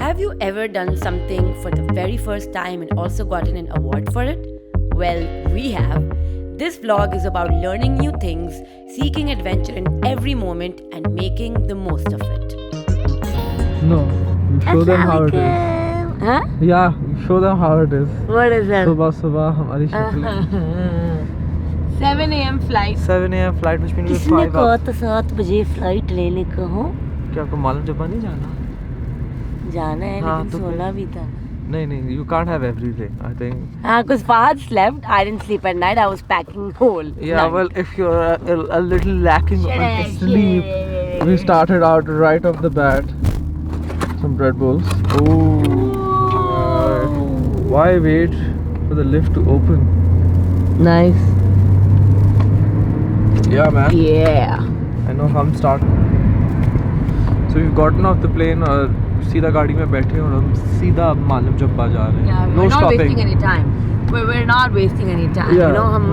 Have you ever done something for the very first time and also gotten an award for it? Well, we have. This vlog is about learning new things, seeking adventure in every moment, and making the most of it. No, you show them how it is. Huh? Yeah, you show them how it is. What is that? सुबह सुबह हमारी शक्लें 7 a.m. flight. 7 a.m. flight which means किसने 5 कहा hours. था 7 बजे flight लेने को हो? क्या आपको मालूम जब नहीं जाना? जाना है हाँ, लेकिन तो फिर- सोना भी था. नहीं, you can't have everything. I think. Because Fahad slept, I didn't sleep at night. I was packing whole. Yeah, night. well, if you're a little lacking Shut on up, sleep, we started out right off the bat. Some Red Bulls. Why wait for the lift to open? Nice. Yeah, man. Yeah. I know हम start. So we've gotten off the plane और सीधा गाड़ी में बैठे और हम सीधा मालूम जब्बा जा रहे हैं. Yeah, No we're not stopping. wasting any time. We're not wasting any time. Yeah. You know, हम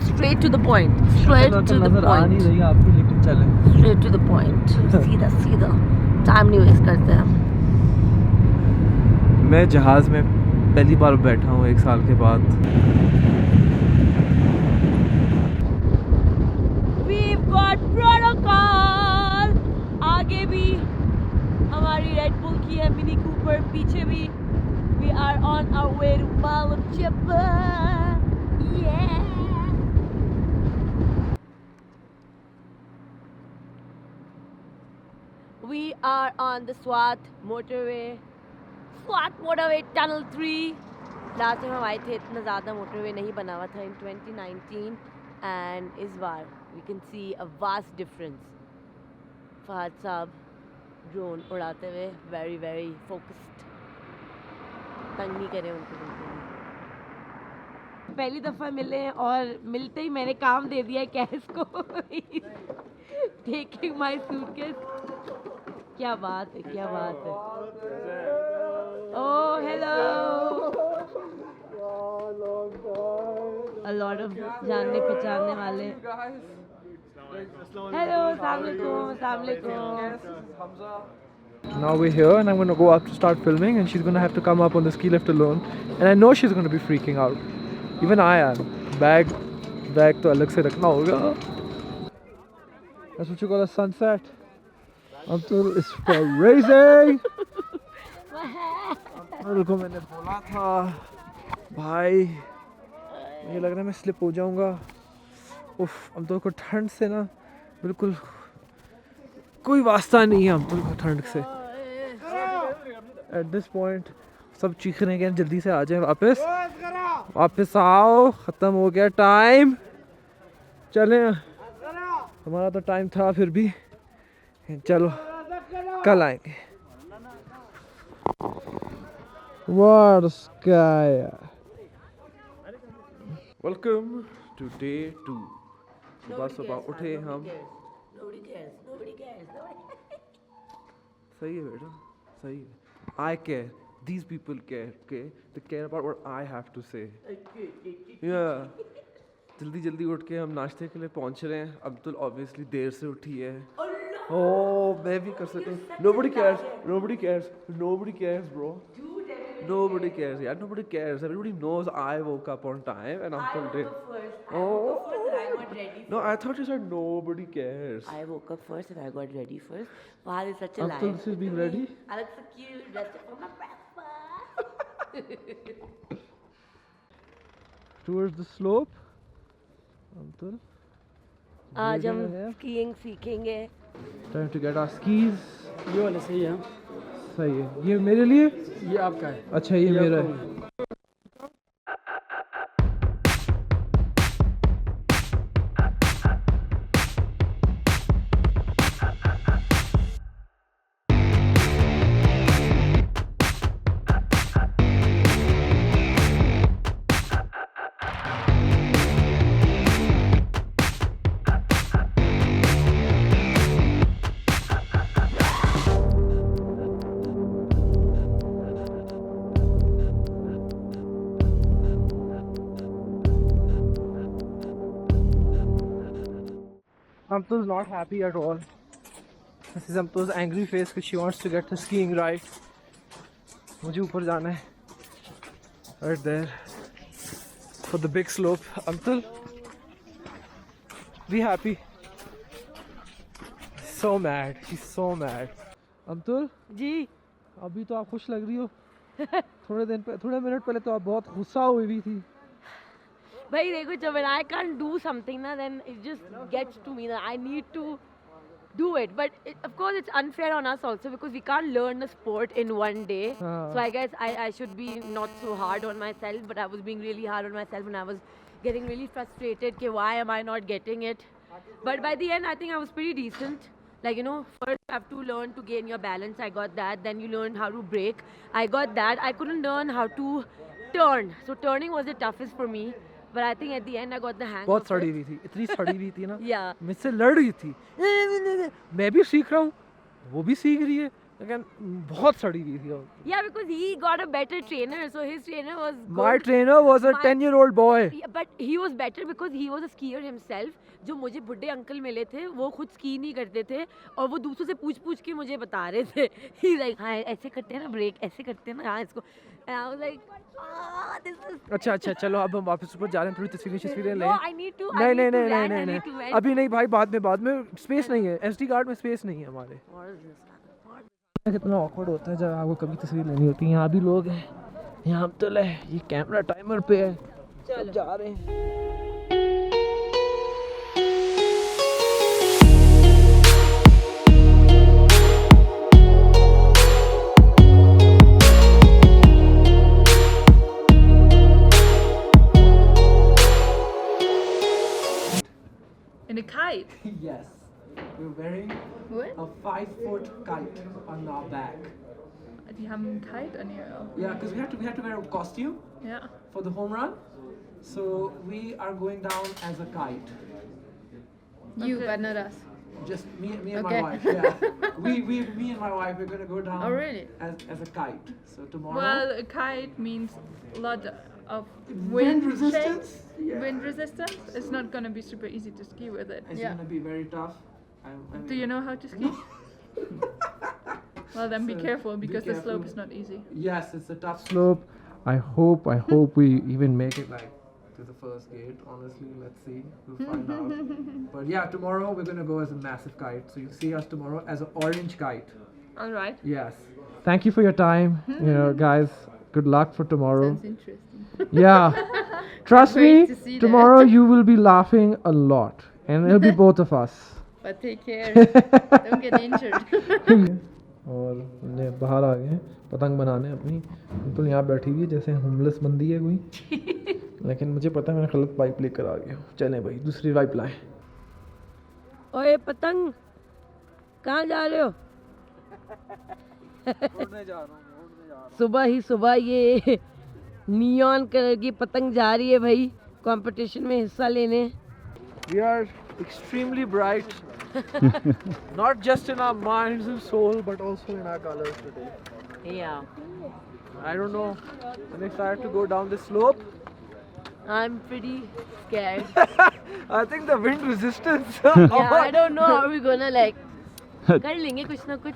straight to the point. Straight to the नजर आ नहीं point. रही आपकी लेकिन चले. Straight to the point. सीधा सीधा. Time नहीं waste करते हम. मैं जहाज में पहली बार बैठा हूँ 1 साल के बाद. We've got protocol. आगे भी हमारी Red Bull की है मिनी कूपर, पीछे भी. We are on our way to Malam Jabba. Yeah. We are on the Swat motorway. Swat motorway tunnel 3. Last time हम आए थे इतना ज़्यादा मोटरवे नहीं बना हुआ था in 2019 and इस बार we can see a vast difference. Fahad साहब ड्रोन उड़ाते हुए very very focused. तंग नहीं करे उनको बिल्कुल भी. पहली दफ़ा मिले हैं और मिलते ही मैंने काम दे दिया है कैश को. Taking my suitcase. क्या बात है, क्या बात है. Oh, hello. A lot of जानने पहचानने वाले. Hello, assalamualaikum, assalamualaikum. Now we're here and I'm going to go up to start filming and she's going to have to come up on the ski lift alone. And I know she's going to be freaking out. Even I am. Bag तो अलग से रखना होगा. That's what you call a sunset. Abdul is crazy. Abdul को मैंने बोला था भाई मुझे लग रहा है मैं स्लिप हो जाऊंगा. उफ, अब्दुल को ठंड से ना बिल्कुल कोई वास्ता नहीं है अब्दुल को ठंड से. एट दिस पॉइंट सब चीख रहे हैं कि जल्दी से आ जाए वापस आओ, ख़त्म हो गया टाइम, चलें. हमारा तो टाइम था फिर भी, चलो कल आएंगे. What a sky. Welcome to day 2. सुबह उठे हम. सही है बेटा, सही है. I care. These people care. Okay, they care about what I have to say. Yeah. जल्दी उठ के हम नाश्ते के लिए पहुंच रहे हैं. अब्दुल ऑब्वियसली देर से उठी है. Oh, मैं भी कर सकता हूँ. Nobody cares, bro. Nobody cares, yeah. Nobody cares. Everybody knows I woke up on time and Uncle did. No, I thought you said nobody cares. I woke up first and I got ready first. Fahad is such a liar. Uncle, this is being ready. I look so cute, dressed up for my breakfast. Towards the slope. Uncle. आज हम skiing सीखेंगे. Time to get our skis. ये वाले सही है. सही है. ये मेरे लिए? ये आपका है. अच्छा ये मेरा है. Amtu's not happy at all. This is Amtu's angry face because she wants to get the skiing right. मुझे ऊपर जाना है, right there for the big slope. Uncle, be happy. So mad, he's so mad. Uncle, जी अभी तो आप खुश लग रही हो. थोड़े मिनट पहले तो आप बहुत गुस्सा हुई हुई थी. भाई देखो, जब when I can't do something ना, then it just gets to me that I need to do it. But of course it's unfair on us also because we can't learn a sport in one day. हाँ. So I guess I should be not so hard on myself, but I was being really hard on myself and I was getting really frustrated कि why am I not getting it. But by the end I think I was pretty decent. Like, you know, first you have to learn to gain your balance. I got that. Then you learn how to brake. I got that. I couldn't learn how to turn. So turning was the toughest for me. But I think at the end I got the hang बहुत of सड़ी it. हुई थी, इतनी सड़ी हुई थी ना. Yeah. मुझसे लड़ रही थी. मैं भी सीख रहा हूँ, वो भी सीख रही है, लेकिन बहुत सड़ी हुई थी. Yeah, because he got a better trainer. So his trainer was good. My trainer was a My- 10-year-old boy. Yeah, but he was better because he was a skier himself. जो मुझे बुड्ढे अंकल मिले थे वो खुद ski नहीं करते थे और वो दूसरों से पूछ के मुझे बता रहे थे. He's like, हाँ ऐसे करते हैं ना ब्रेक, ऐसे करते हैं ना, हाँ इसको. And I was like, this is. अच्छा चलो अब हम वापस ऊपर जा रहे हैं, थोड़ी तस्वीरें लें. No, I need to. नहीं I नहीं need to नहीं rant, नहीं I नहीं need to vent. अभी नहीं भाई, बाद में स्पेस नहीं है, SD कार्ड में स्पेस नहीं है हमारे. What is this? कितना ऑकवर्ड होता है जब आपको कभी तस्वीर लेनी होती है. यहाँ भी लोग हैं, यहाँ अब्दुल है, ये कैमरा टाइमर पे है, सब जा रहे हैं. In a kite? Yes, we're wearing What? a 5-foot kite on our back. Die haben einen Kite an ihr. Yeah, because we had to wear a costume Ja. for the home run. So we are going down as a kite. You, Okay. but not us. Just me and Okay. my wife. Yeah, me and my wife, we're gonna go down Oh, really? as a kite. So tomorrow. Well, a kite means a lot of Wind shape. resistance? Yeah. Wind resistance. It's not gonna be super easy to ski with it. It's Yeah. gonna be very tough. Do you know how to ski? Well, then be So, careful be because the slope careful. is not easy. Yes, it's a tough slope. I hope we even make it like to the first gate. Honestly, let's see. We'll find out. But yeah, tomorrow we're gonna go as a massive kite. So you'll see us tomorrow as an orange kite. All right. Yes. Thank you for your time. You know, guys. Good luck for tomorrow. Sounds interesting. Yeah. Trust Wait me. to see that. Tomorrow you will be laughing a lot, and it'll be both of us. But take care. Don't get injured. और ये बाहर आ गए हैं पतंग बनाने अपनी. तो यहाँ बैठी हुई है जैसे होमलेस बंदी है कोई. लेकिन मुझे पता है मैंने गलत पाइप लेकर आ गया हूँ. चलें भाई दूसरी पाइप लाएं. ओए पतंग, कहाँ जा रहे हो? सुबह ही सुबह ये नियॉन कलर की पतंग जा रही है भाई कंपटीशन में हिस्सा लेने. We are extremely bright, not just in our minds and soul, but also in our colors today. Yeah, I don't know. I'm excited to go down this slope. I'm pretty scared. I think the wind resistance. Yeah, I don't know how we're gonna like कर लेंगे कुछ ना कुछ.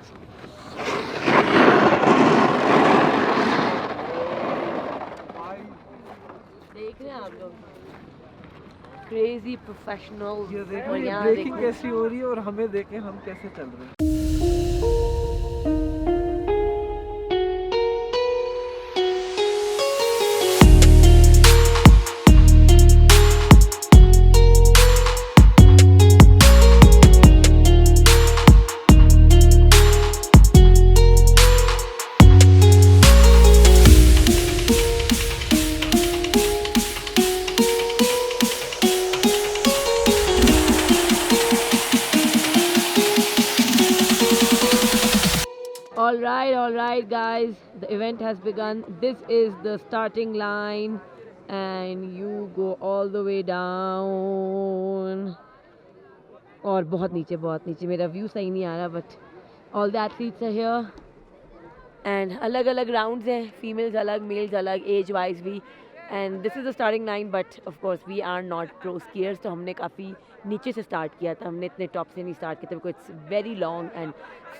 देख रहे हैं आप लोग क्रेजी प्रोफेशनल. ये और देखो ये यहाँ ब्रेकिंग देखो. कैसी हो रही है और हमें देखें हम कैसे चल रहे हैं. All right, guys. The event has begun. This is the starting line, and you go all the way down. और बहुत नीचे मेरा व्यू सही नहीं आ रहा, but all the athletes are here. And अलग अलग rounds हैं, females अलग, males अलग, age wise भी. And this is the starting line, but of course we are not pro skiers, तो हमने काफ़ी नीचे से start किया था. हमने इतने top से नहीं start किया था because it's very long and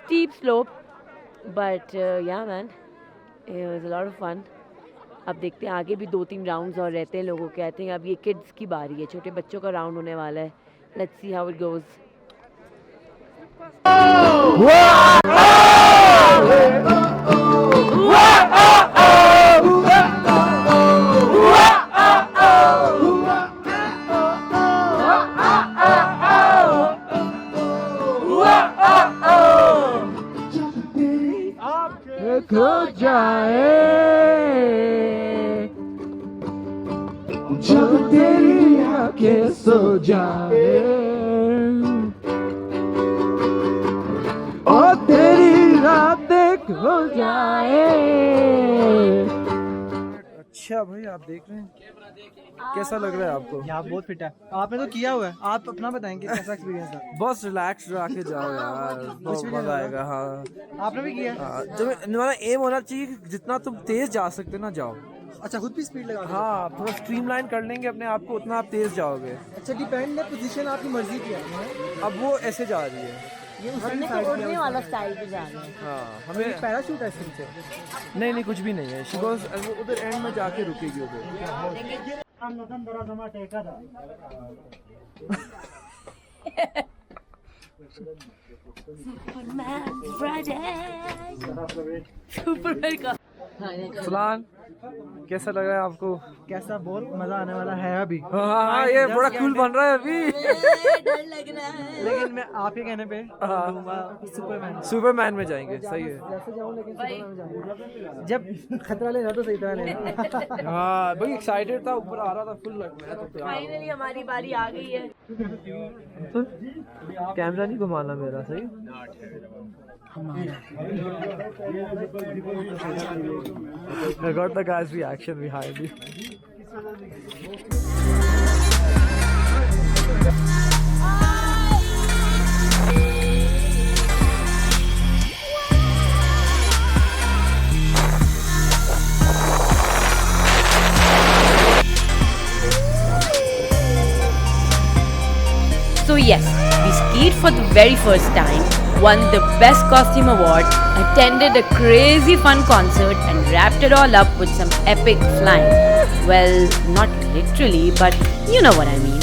steep slope. But yeah, man, It was a lot of fun. अब देखते हैं आगे भी 2-3 राउंड्स और रहते हैं लोगों के. आई थिंक अब ये किड्स की बारी है, छोटे बच्चों का राउंड होने वाला है. Let's see how it goes. खो जाए जब तेरी आंखें सो जाए और तेरी रातें खो जाए. अच्छा भाई आप देख रहे हैं कैसा लग रहा है आपको? आप बहुत फिट है. आपने तो किया हुआ है, आप अपना बताएंगे कैसा एक्सपीरियंस है. बस रिलैक्स रखे जाओ यार, बहुत मजा आएगा. हाँ आपने भी किया. जब हमारा एम होना चाहिए कि जितना तुम तेज जा सकते ना जाओ. अच्छा खुद भी स्पीड लगा. हाँ थोड़ा स्ट्रीमलाइन कर लेंगे अपने आप को, उतना आप तेज जाओगे. अच्छा डिपेंड है, पोजीशन आपकी मर्जी की है. अब वो ऐसे जा रही है. ये हमने तो उड़ने वाला स्टाइल पे जाना है. हाँ हमें पैराशूट है इससे. नहीं कुछ भी नहीं है. शी गोज़ वो उधर एंड में जाके रुकेगी उधर. फलान कैसा लग रहा है आपको? कैसा बहुत मजा आने वाला है अभी. हाँ ये बड़ा कूल बन रहा है अभी. डर लग रहा है. लेकिन मैं आपके कहने पे सुपरमैन. सुपरमैन में जाएंगे. सही है. जैसे जाऊं लेकिन सुपरमैन में जाऊंगा. जब खतरा लेना तो सही तरह लेना. हाँ भाई एक्साइटेड था, ऊपर आ रहा था फुल. मैं तो फाइनली हमारी बारी आ गई है. कैमरा नहीं घुमाना मेरा. सही. I got the guy's reaction behind it. So yes, we skied for the very first time, won the Best Costume Award, attended a crazy fun concert and wrapped it all up with some epic flying. Well, not literally, but you know what I mean.